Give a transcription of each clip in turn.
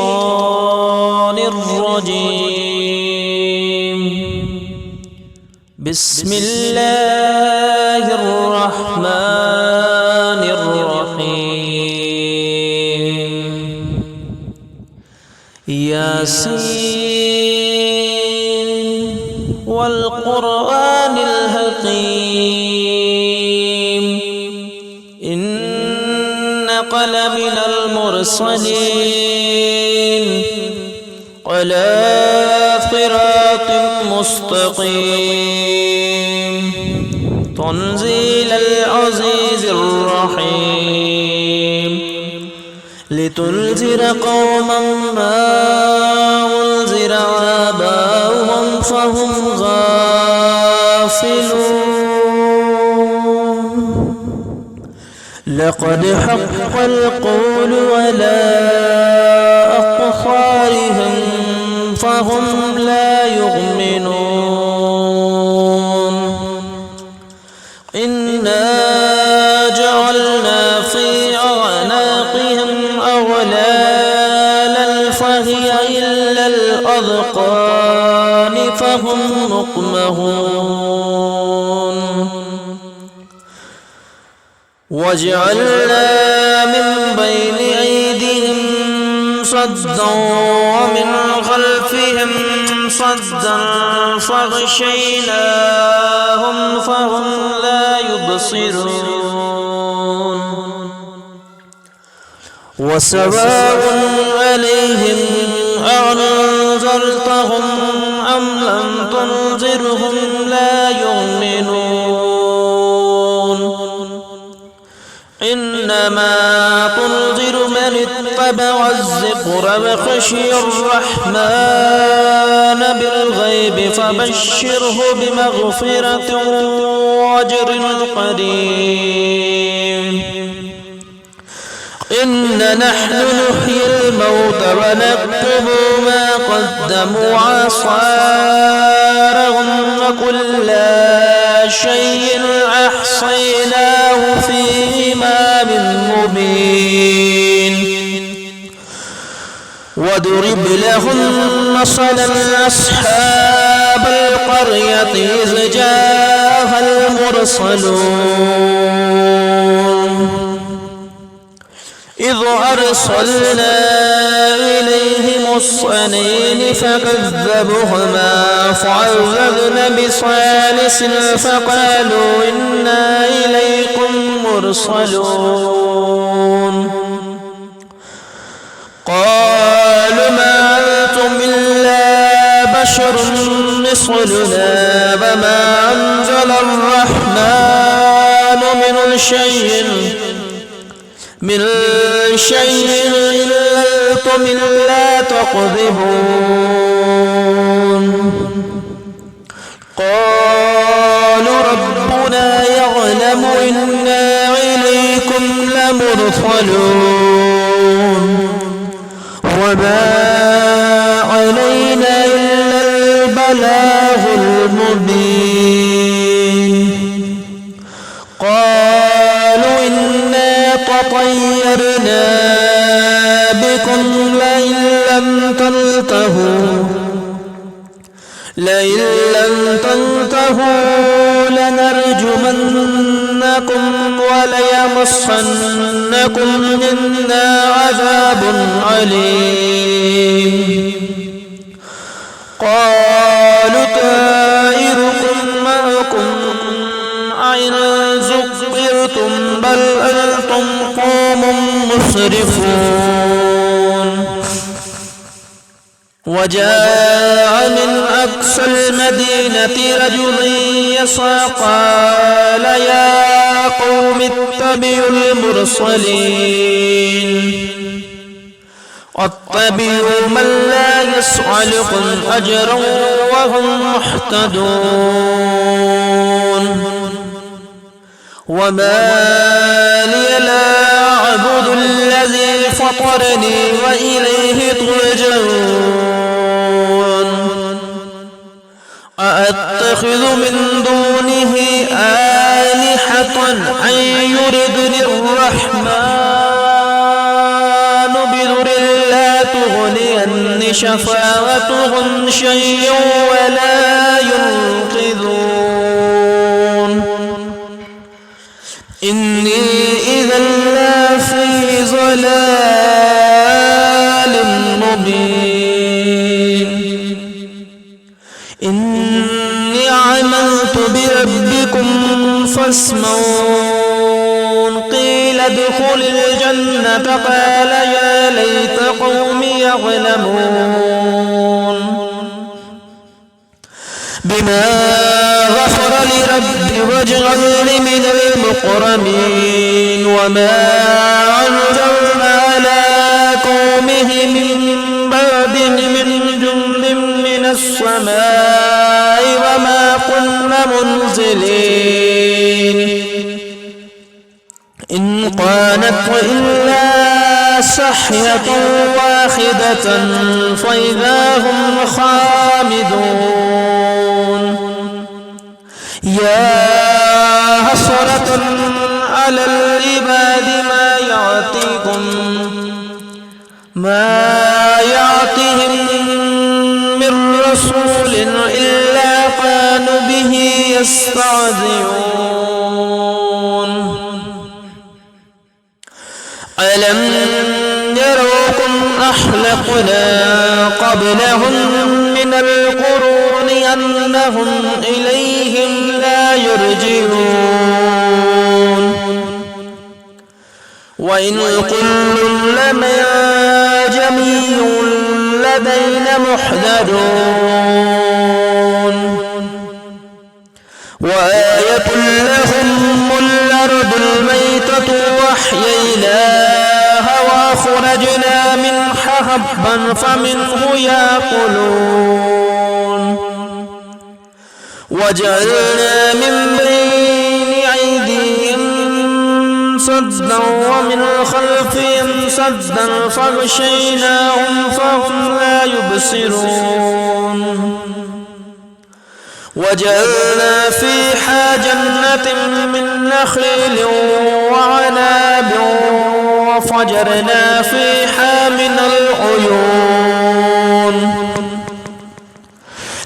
الشيطان الرجيم. بسم الله الرحمن الرحيم. ياسين والقرآن الحكيم إنك لمن المرسلين على صراط مستقيم تنزيل العزيز الرحيم لتنذر قوما ما أنذر آباؤهم فهم غافلون. لقد حق القول على أقصارهم فهم لا يؤمنون. إنا جعلنا في أعناقهم أغلالا فهي إلا الأذقان فهم مقمحون. وجعلنا من بين أيديهم صدا ومن خلفهم صدا فغشيناهم فهم لا يبصرون. وسواء عليهم أنذرتهم أم لم تنذرهم لا يؤمنون. إنما تنذر من اتبع الذكر وخشي الرحمن بالغيب فبشره بمغفرة وأجر قريب. إنا نحن نحيي الموتى ونكتب ما قدموا وآثارهم وكل شيء أحصيناه في إمام مبين. واضرب لهم مثلا أصحاب القرية إذ جاءها المرسلون إذ أرسلنا إليهم اثنين فكذبوهما فعززنا بثالث فقالوا إنا إليكم مرسلون. قالوا ما أنتم إلا بشر مثلنا وما أنزل الرحمن من شيء إلا أنتم إلا تكذبون. قالوا ربنا يعلم إنا إليكم لمرسلون وما علينا إلا البلاغ المبين. قالوا إنا تطيرنا بكم لئن لم تنتهوا لنرجمنكم وليمسنكم منا عذاب عليم. قالوا طائركم معكم أئن ذكرتم بل أنتم قوم مسرفون. وجاء من أقصى المدينة رجل يسعى قال يا قوم اتبعوا المرسلين واتبعوا من لا يسألكم أجرا وهم مهتدون. وما لي لا أعبد الذي فطرني وإليه ترجعون. أأتخذ من دونه آلهة أن يردني الرحمن بضر شفاعتهم شيئا ولا ينقذون إني إذا لفي ضلال مبين إني عملت بربكم فاسمعون قيل ادخل الجنة قال يا ليت قومي يعلمون بما غفر لي ربي واجعلني من المكرمين وما أنزلنا على قومه من بعده من جند من السماء وما كنا منزلين إن كانت إلا صحية واحدة فإذا هم خامدون يا حسرة على العباد ما يعطيهم من رسول إلا كانوا به يستهزئون ألم يروكم أهلكنا قبلهم من القرون أنهم إليهم لا يرجعون وإن كل لما جميع لدينا محضرون وآية لهم الأرض الميتة وأحييناها وأخرجنا منها حبا فمنه يأكلون وجعلنا من بين أيديهم سدا ومن خلفهم سدا فغشيناهم فهم لا يبصرون وجعلنا فيها جنة من نخيل وعناب وفجرنا فيها من العيون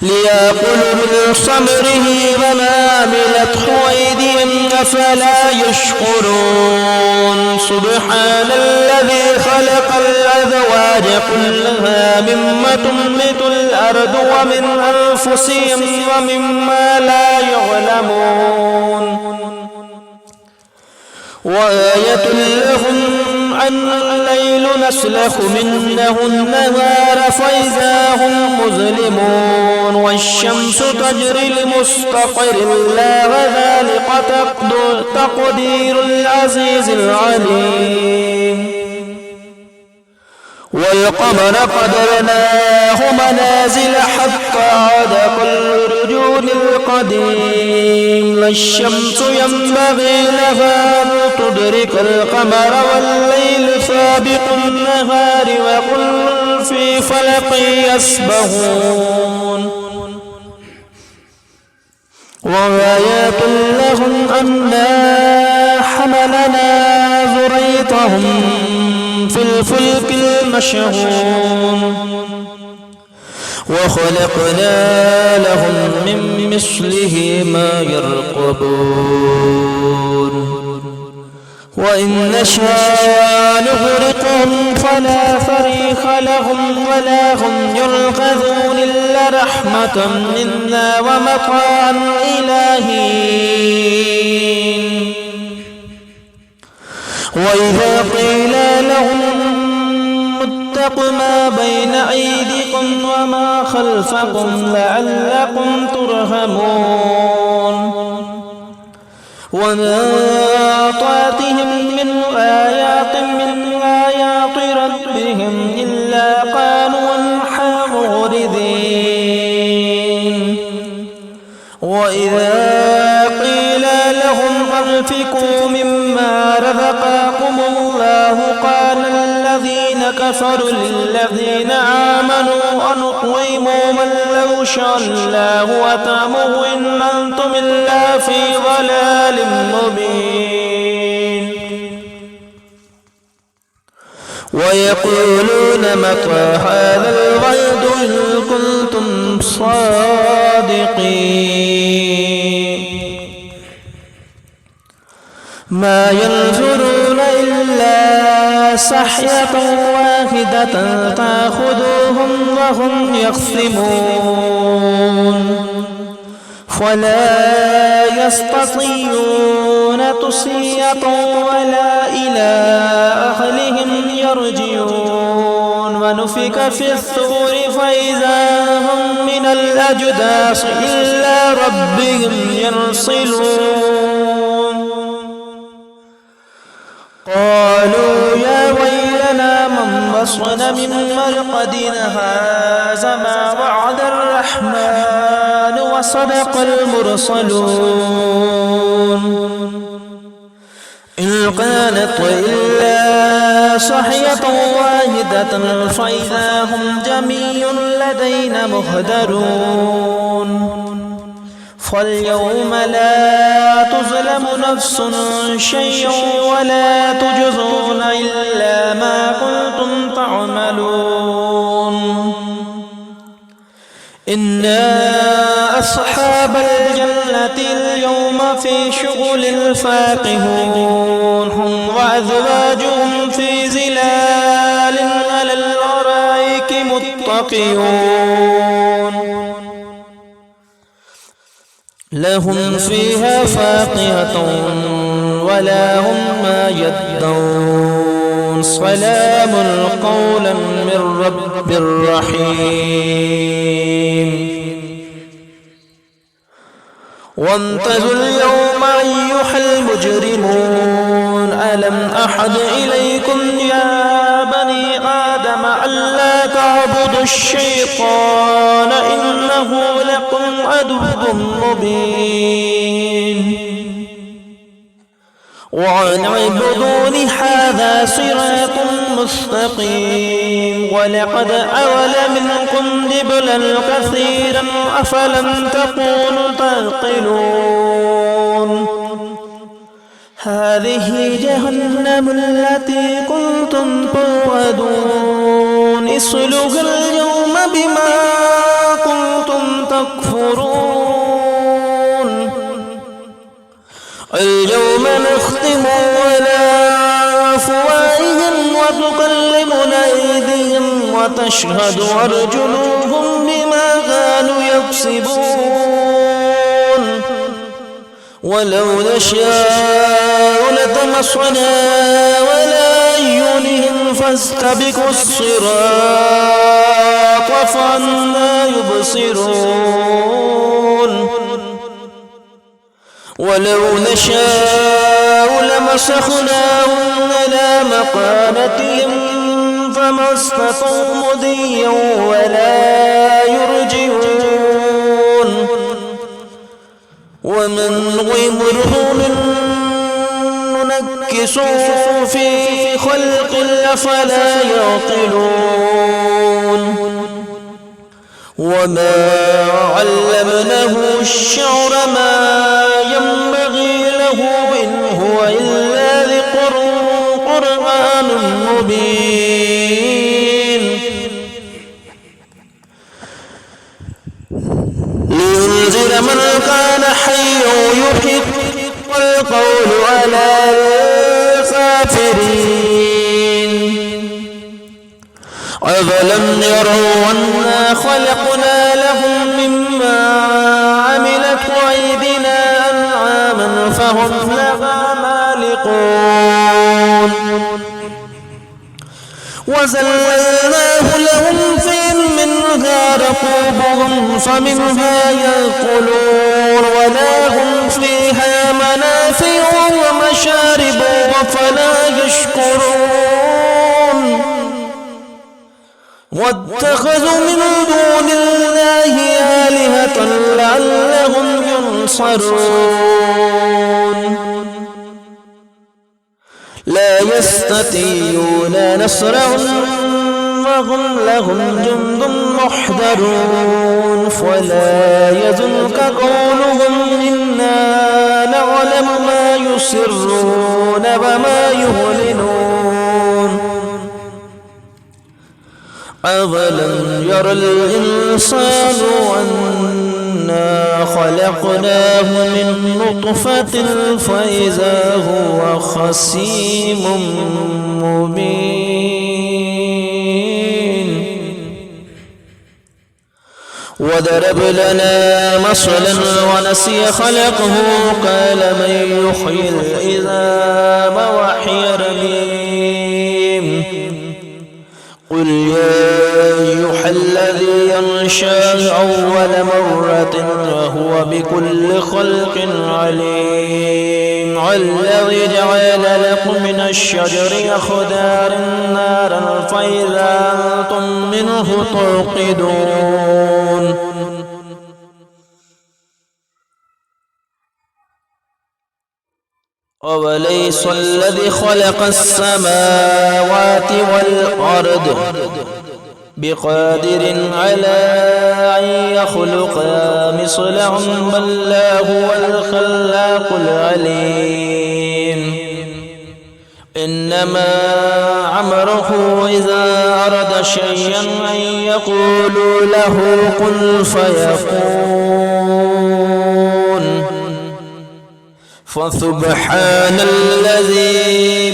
ليأكلوا من ثمره وما عملته أيديهم أفلا يشكرون سبحان الذي خلق الأزواج كلها مما تنبت الأرض ومن أنفسهم ومما لا يعلمون وآية لهم أن الليل نسلخ منه النهار فإذا هم مظلمون والشمس تجري لمستقر لها وذلك تقدير العزيز العليم والقمر قدرناه منازل حتى عاد كالرجل القديم لا الشمس ينبغي لها أن تدرك القمر والليل سابق النهار وكل في فلك يسبحون وآيات لهم أنا حملنا ذريتهم في الفلك المشحون وخلقنا لهم من مثله ما يركبون وإن نشاء نغرقهم فلا صريخ لهم ولا هم ينقذون إلا رحمة منا ومطاعا إلى حين وإذا قيل لهم اتقوا ما بين أيديكم وما خلفكم لعلكم ترحمون وما تأتيهم من آيات ربهم إلا كانوا عنها معرضين وإذا قيل لهم أنفقوا مما رزقكم الله قال الذين كفروا للذين آمنوا أنطعم من لو شاء الله أطعمه إن أنتم إلا في ضلال مبين ويقولون متى هذا الوعد إن كنتم صادقين ما ينظرون إلا صحية واحدة تأخذهم وهم يخصمون فلا يستطيعون تصية ولا إلى أهلهم يرجعون ونفخ في الصور فإذا هم من الأجداث إلى ربهم ينسلون قالوا يا ويلنا من بصرنا من مرقدنا هذا ما وعد الرحمن وصدق المرسلون إن كانت إلا صحية واحدة فإذا هم جميع لدينا مهدرون فاليوم لا تظلم نفس شيئا ولا تجزون إلا ما كنتم تعملون إنا أصحاب الجنة اليوم في شغل فاكهون هم وأزواجهم في ظلال على الأرائك متكئون لهم فيها فاكهة ولا هم ما يدعون سلام قولا من رب رحيم وانتظروا اليوم أيها المجرمون ألم أحد إليكم يا بني آدم ألا تعبدوا الشيطان إنه لكم عدو مبين وأن اعبدوني هذا صراط مستقيم ولقد أضل منكم جبلا كثيرا أفلم تكونوا تعقلون هذه جهنم التي كنتم توعدون اصلوها اليوم بما كنتم تكفرون اليوم نختم على أفواههم وتكلمنا أيديهم وتشهد أرجلهم بما كانوا يكسبون ولو نشاء لطمسنا على أعينهم فاستبقوا الصراط فأنى يبصرون ولو نشاء لمسخناهم على مكانتهم فما استطاعوا مضيا ولا يرجعون ومن غمره ننكسه في خلق أفلا يعقلون وما علمناه الشعر ما ينبغي له إن هو إلا ذكر قرآن مبين لينذر من كان حيا يحق القول على الكافرين أفلم يروا أنا خلقنا لهم مما عملت أيدينا أنعاما فهم لها مالكون وزللناه لهم منها ركوبهم فمنها يأكلون ولهم فيها منافع ومشارب وفلا يشكرون واتخذوا من دون الله آلهة لعلهم ينصرون لا يستطيعون نصرهم وهم لهم جند محضرون فلا يحزنك قولهم إنا نعلم ما يسرون وما يعلنون أولم ير الإنسان أنا خلقناه من نطفة فإذا هو خصيم مبين وضرب لنا مثلا ونسي خلقه قال من يحيي العظام وهي رميم قل يا أيها الذي ينشأ أول مرة وهو بكل خلق عليم الذي جعل لكم من الشجر أخضر نارا فإذا أنتم منه توقدون أوليس الذي خلق السماوات والأرض بقادر على أن يخلق مثلهم بل هو الخلاق العليم إنما أمره إذا أراد شيئا أن يقول له كن فيكون فسبحان الذي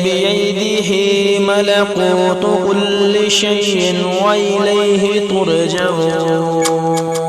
بيده ملكوت كل شيء وإليه ترجعون